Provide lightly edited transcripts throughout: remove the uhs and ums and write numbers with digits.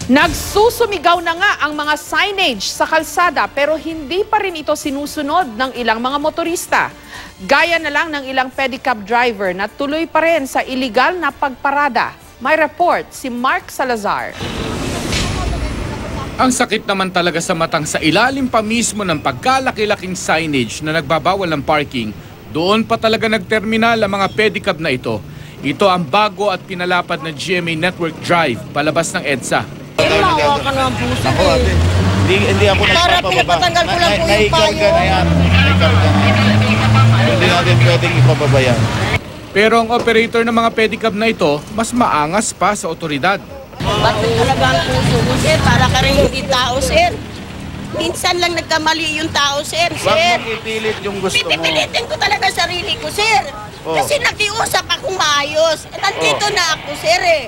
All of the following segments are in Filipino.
Nagsusumigaw na nga ang mga signage sa kalsada pero hindi pa rin ito sinusunod ng ilang mga motorista. Gaya na lang ng ilang pedicab driver na tuloy pa rin sa iligal na pagparada. May report si Mark Salazar. Ang sakit naman talaga sa matang sa ilalim pa mismo ng pagkalaki-laking signage na nagbabawal ng parking. Doon pa talaga nagterminal ang mga pedicab na ito. Ito ang bago at pinalapad na GMA Network Drive palabas ng EDSA. Mawa ka naman po sa Hindi ako para nagpapababa. pinapatanggal ko lang po yung Naikarga payo. na yan. Naikarga na yan. Hindi natin pwedeng ipababa yan. Pero ang operator ng mga pedicab na ito, mas maangas pa sa otoridad. Ba't talaga ang puso mo, sir? Para ka rin hindi tao, sir. Minsan lang nagkamali yung tao, sir. Huwag Sir, mong ipilit yung gusto mo. pipilitin ko talaga sarili ko, sir. Oh. Kasi nakiusap akong maayos. Nandito na ako, sir, eh.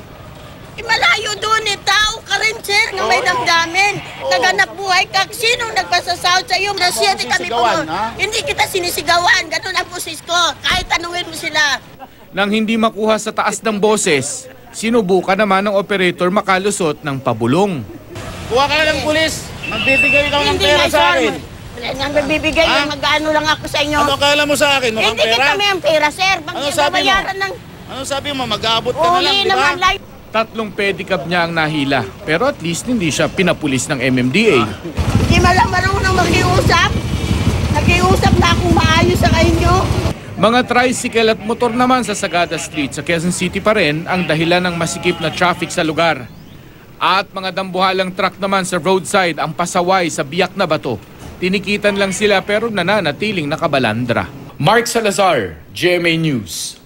Malayo doon eh. Tao ka rin, sir, nga may damdamin. Naganap buhay ka. Sinong nagpasasahod sa iyo? Nasyete kami po. Sinisigawan, ha? Hindi kita sinisigawan. Ganun ang pusis ko. Kahit tanungin mo sila. Nang hindi makuha sa taas ng boses, sinubukan naman ng operator makalusot ng pabulong. Kuha ka na ng pulis. Magbibigay ka ng Hindi pera nga, sa sir. akin. Wala nang bibigay. Ha? Mag-ano lang ako sa inyo. Ano kala mo sa akin? Mukhang Hindi pera? kita may ang pera, sir. Pag Ano sabi mo? babayaran ng Ano sabi mo? Mag-aabot ka na lang, uli di ba? naman life. 3 pedicab niya ang nahila, pero at least hindi siya pinapulis ng MMDA. Hindi malang marunong mag-iusap. Nag-iusap na akong maayos sa inyo. Mga tricycle at motor naman sa Sagada Street sa Quezon City pa rin ang dahilan ng masikip na traffic sa lugar. At mga dambuhalang truck naman sa roadside ang pasaway sa biyak na bato. Tinikitan lang sila pero nananatiling nakabalandra. Mark Salazar, GMA News.